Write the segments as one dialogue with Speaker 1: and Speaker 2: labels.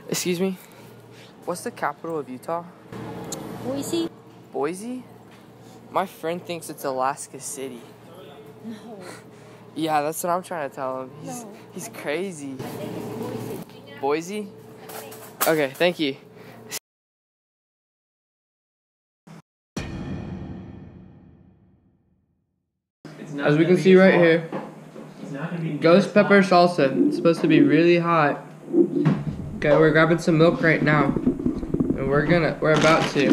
Speaker 1: Excuse me? What's the capital of Utah?
Speaker 2: Boise?
Speaker 1: Boise? My friend thinks it's Alaska City.
Speaker 2: No.
Speaker 1: Yeah, that's what I'm trying to tell him. He's crazy.
Speaker 2: I think it's Boise.
Speaker 1: Boise? Okay, thank you. As we can see right here, ghost pepper salsa. It's supposed to be really hot. Okay, we're grabbing some milk right now, and we're about to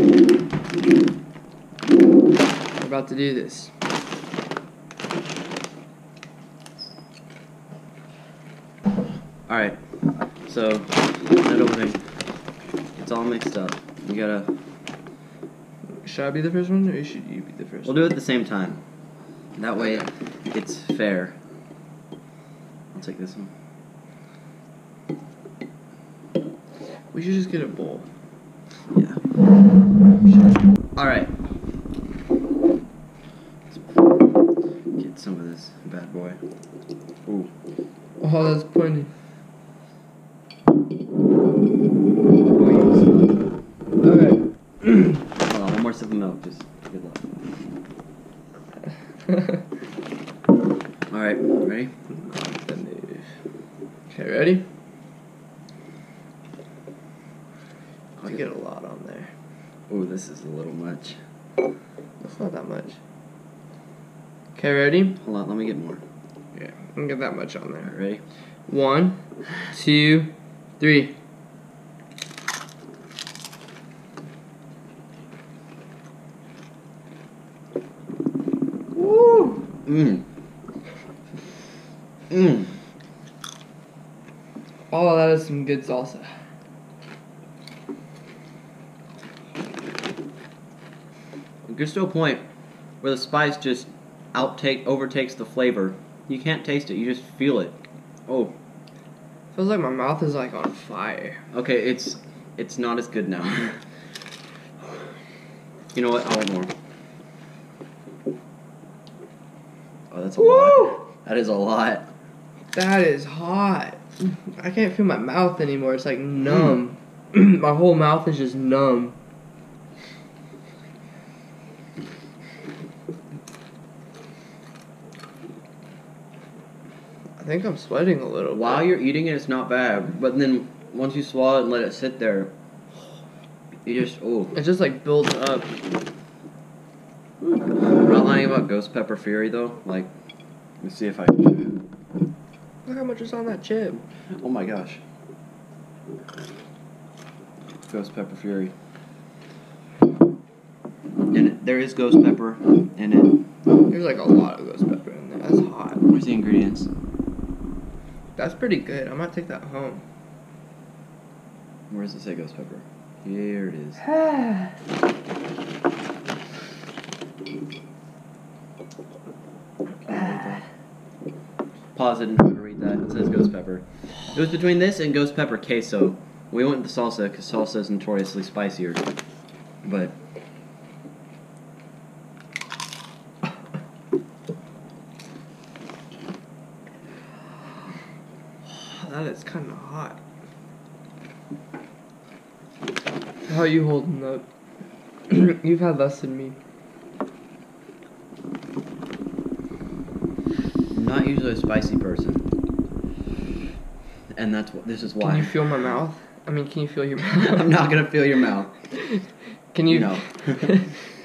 Speaker 1: do this.
Speaker 3: All right, so that opening, it's all mixed up. You gotta.
Speaker 1: Should I be the first one, or should you be the first?
Speaker 3: We'll do it at the same time. That way, it's fair. I'll take this one.
Speaker 1: We should just get a bowl.
Speaker 3: Yeah. All right. Let's get some of this bad boy. Ooh.
Speaker 1: Oh, that's plenty. Okay.
Speaker 3: Hold on, one more sip of milk. Just good luck. All right, ready?
Speaker 1: Okay, ready? I get a lot on there.
Speaker 3: Ooh, this is a little much.
Speaker 1: That's not that much. Okay, ready?
Speaker 3: Hold on, let me get more.
Speaker 1: Yeah, I'm gonna get that much on
Speaker 3: All
Speaker 1: there.
Speaker 3: right, ready?
Speaker 1: 1, 2, 3.
Speaker 3: Woo! Mmm. Mmm.
Speaker 1: All of that is some good salsa.
Speaker 3: It gets to a point where the spice just overtakes the flavor. You can't taste it, you just feel it. Oh.
Speaker 1: Feels like my mouth is like on fire.
Speaker 3: Okay, it's not as good now. You know what? I want more. Oh, that's a lot. That is a lot.
Speaker 1: That is hot. I can't feel my mouth anymore. It's like numb. My whole mouth is just numb. I think I'm sweating a little bit.
Speaker 3: While you're eating it, it's not bad. But then once you swallow it and let it sit there, you just, oh.
Speaker 1: It just like builds up.
Speaker 3: I'm not lying about ghost pepper fury though. Like, let me see if I.
Speaker 1: Look how much is on that chip.
Speaker 3: Oh my gosh. Ghost pepper fury. And there is ghost pepper in it.
Speaker 1: There's like a lot of ghost pepper in there. That's hot.
Speaker 3: Where's the ingredients?
Speaker 1: That's pretty good. I might take that home.
Speaker 3: Where does it say ghost pepper? Here it is. Pause it and try to read that. It says ghost pepper. It was between this and ghost pepper queso. We went with the salsa because salsa is notoriously spicier. But
Speaker 1: that is kind of hot. How are you holding up? You've had less than me.
Speaker 3: I'm not usually a spicy person. And this is why.
Speaker 1: Can you feel my mouth? I mean, can you feel your mouth?
Speaker 3: I'm not gonna feel your mouth.
Speaker 1: Can you?
Speaker 3: No.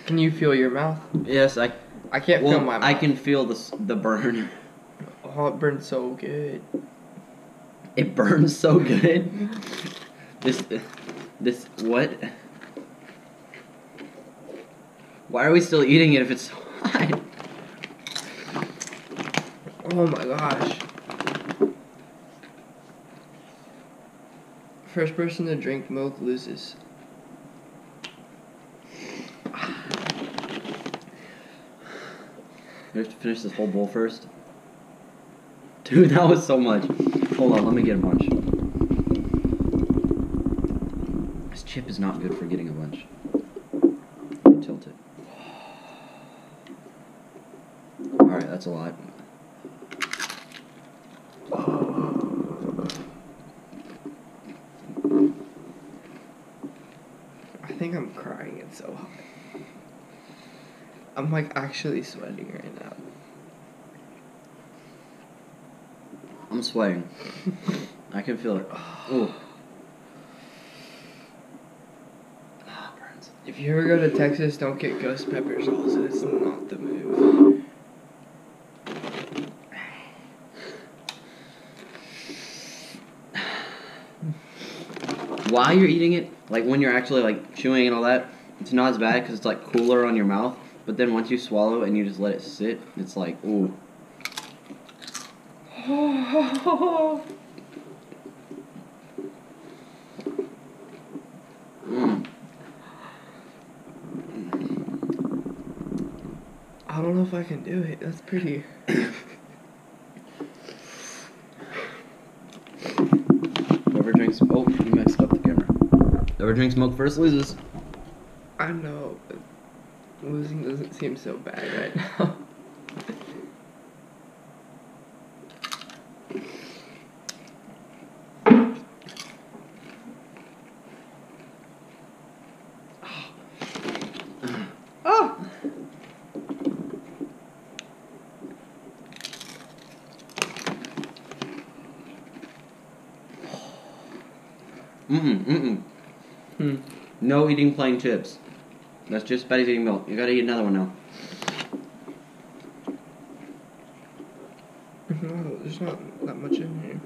Speaker 1: Can you feel your mouth?
Speaker 3: Yes, I
Speaker 1: can't feel my mouth.
Speaker 3: I can feel the burn.
Speaker 1: Oh, it burns so good.
Speaker 3: It burns so good. This what? Why are we still eating it if it's so hot?
Speaker 1: Oh my gosh. First person to drink milk loses.
Speaker 3: We have to finish this whole bowl first. Dude, that was so much. Hold on, let me get a bunch. This chip is not good for getting a bunch. Let me tilt it. Alright, that's a lot.
Speaker 1: think I'm crying. It's so hot. I'm like actually sweating right now.
Speaker 3: I'm sweating. I can feel it. Ooh. Burns.
Speaker 1: If you ever go to Texas, don't get ghost pepper salsa. It's not the move.
Speaker 3: While you're eating it, like when you're actually like chewing and all that, it's not as bad because it's like cooler on your mouth. But then once you swallow and you just let it sit, it's like, ooh. Mm.
Speaker 1: I don't know if I can do it. That's pretty.
Speaker 3: Whoever drinks, oh, you messed up the camera. Whoever drinks milk first loses.
Speaker 1: I know, but losing doesn't seem so bad right now. Oh!
Speaker 3: No eating plain chips. That's just Betty's eating milk. You gotta eat another one now.
Speaker 1: No, there's not that much in here.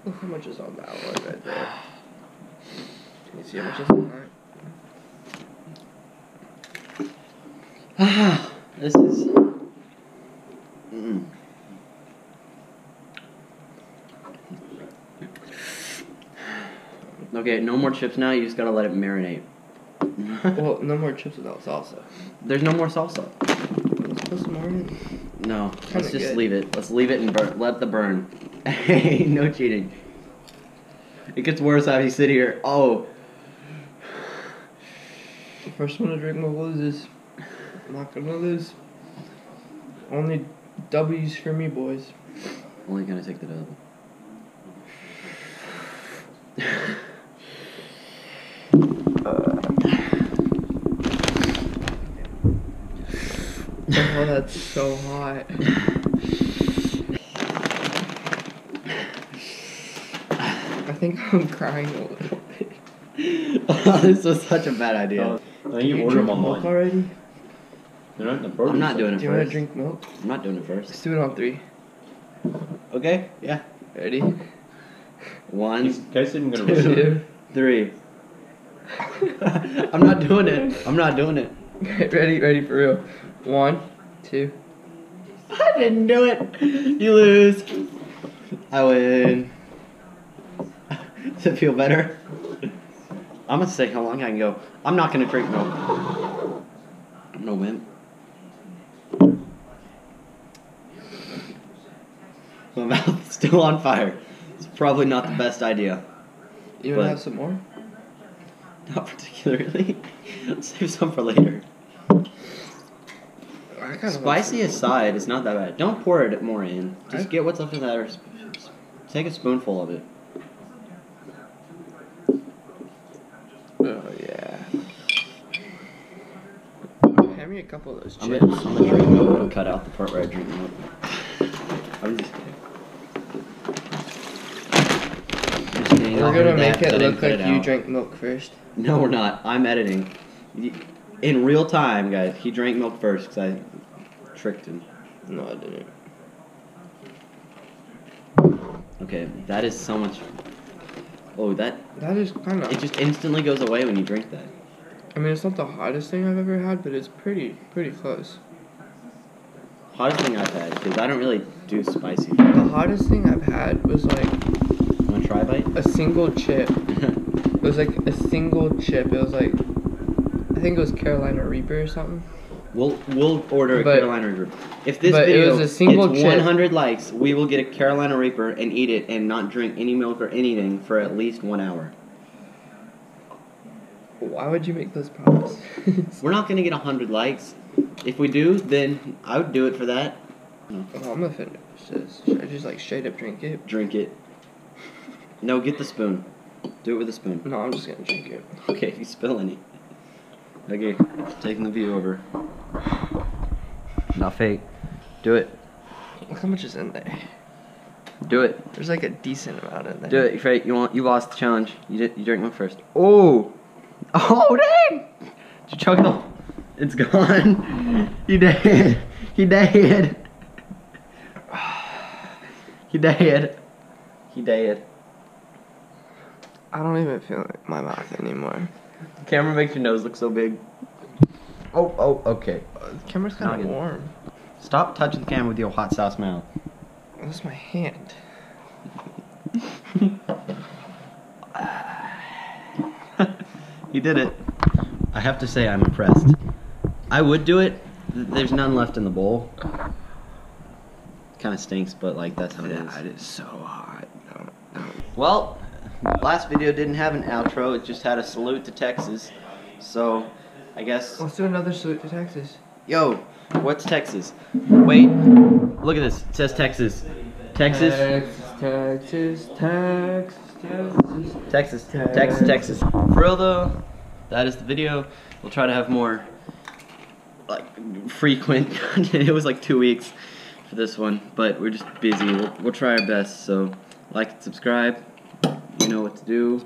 Speaker 1: Look how much is on that one right there. Can you see how much is on that?
Speaker 3: This is... Okay, no more chips now. You just gotta let it marinate.
Speaker 1: Well, no more chips without salsa.
Speaker 3: There's no more salsa.
Speaker 1: Let's put some more in.
Speaker 3: No,
Speaker 1: Kinda
Speaker 3: let's just
Speaker 1: good.
Speaker 3: leave it. Let's leave it and burn. Let the burn. Hey, no cheating. It gets worse as you sit here. Oh.
Speaker 1: The first one to drink milk loses. I'm not gonna lose. Only W's for me, boys.
Speaker 3: Only gonna take the dub.
Speaker 1: Oh, that's so hot. I think I'm crying a little bit.
Speaker 3: This was such a bad idea.
Speaker 4: I think you order them
Speaker 1: milk
Speaker 4: online.
Speaker 1: already?
Speaker 4: They're not in the produce
Speaker 3: I'm not doing it
Speaker 1: Do you want to
Speaker 3: first.
Speaker 1: drink milk?
Speaker 3: I'm not doing it
Speaker 1: Let's
Speaker 3: first.
Speaker 1: do it on 3.
Speaker 3: Okay, yeah.
Speaker 1: Ready?
Speaker 3: 1,
Speaker 4: Guys isn't gonna risk it.
Speaker 1: 2.
Speaker 3: 3. I'm not doing it. I'm not doing it.
Speaker 1: Ready for real. 1, 2.
Speaker 3: I didn't do it. You lose. I win. Does it feel better? I'm gonna say how long I can go. I'm not gonna drink milk. I'm no wimp. My mouth is still on fire. It's probably not the best idea.
Speaker 1: You want
Speaker 3: But-
Speaker 1: to have some more?
Speaker 3: Not particularly. Let's save some for later.
Speaker 1: I kinda
Speaker 3: Spicy aside, it's not that bad. Don't pour it more in. Just get what's left of that, or take a spoonful of it.
Speaker 1: Oh, yeah. Hand me a couple of those
Speaker 3: I'm
Speaker 1: chips.
Speaker 3: gonna drink milk and cut out the part where I drink milk. I'm just kidding. Just kidding.
Speaker 1: We're
Speaker 3: I'll
Speaker 1: gonna
Speaker 3: edit
Speaker 1: make
Speaker 3: that,
Speaker 1: it
Speaker 3: then
Speaker 1: look
Speaker 3: cut
Speaker 1: like
Speaker 3: it
Speaker 1: you
Speaker 3: out.
Speaker 1: drank milk first.
Speaker 3: No, we're not. I'm editing. In real time, guys. He drank milk first because I tricked him.
Speaker 1: No, I didn't.
Speaker 3: Okay, that is so much. Oh, that.
Speaker 1: That is kind of.
Speaker 3: It just instantly goes away when you drink that.
Speaker 1: I mean, it's not the hottest thing I've ever had, but it's pretty close.
Speaker 3: Hottest thing I've had, because I don't really do spicy.
Speaker 1: The hottest thing I've had was like
Speaker 3: Want to try a bite?
Speaker 1: a single chip. It was like a single chip. It was like, I think it was Carolina Reaper or something.
Speaker 3: We'll order a
Speaker 1: But-
Speaker 3: Carolina Reaper. If this
Speaker 1: but it
Speaker 3: video
Speaker 1: was a single
Speaker 3: gets
Speaker 1: chip.
Speaker 3: 100 likes, we will get a Carolina Reaper and eat it and not drink any milk or anything for at least 1 hour.
Speaker 1: Why would you make those promises?
Speaker 3: We're not gonna get 100 likes. If we do, then I would do it for that.
Speaker 1: Well, I'm gonna finish this. Should I just like straight up drink it?
Speaker 3: Drink it. No, get the spoon. Do it with a spoon.
Speaker 1: No, I'm just gonna drink it.
Speaker 3: Okay, you spill any. Okay, taking the view over. Not fake. Do it.
Speaker 1: Look how much is in there.
Speaker 3: Do it.
Speaker 1: There's like a decent amount in there.
Speaker 3: Do it. You're fake. You lost the challenge. You drink one first. Oh. Oh dang! Did you chug it all? It's gone. He did. He did. He did. He did.
Speaker 1: I don't even feel like my mouth anymore.
Speaker 3: Camera makes your nose look so big. Oh, okay.
Speaker 1: The camera's kind of warm.
Speaker 3: Stop touching the camera with your hot sauce mouth.
Speaker 1: That's my hand.
Speaker 3: He did it. I have to say I'm impressed. I would do it. There's none left in the bowl. Kind of stinks, but like that's how it is.
Speaker 1: It is so hot.
Speaker 3: Well, last video didn't have an outro. It just had a salute to Texas. So, I guess.
Speaker 1: Let's do another salute to Texas.
Speaker 3: Yo, what's Texas? Wait, look at this. It says Texas. Texas.
Speaker 1: Texas.
Speaker 3: Texas. For real though, that is the video. We'll try to have more like frequent content. It was like 2 weeks for this one, but we're just busy. We'll try our best. So like and subscribe. You know what to do.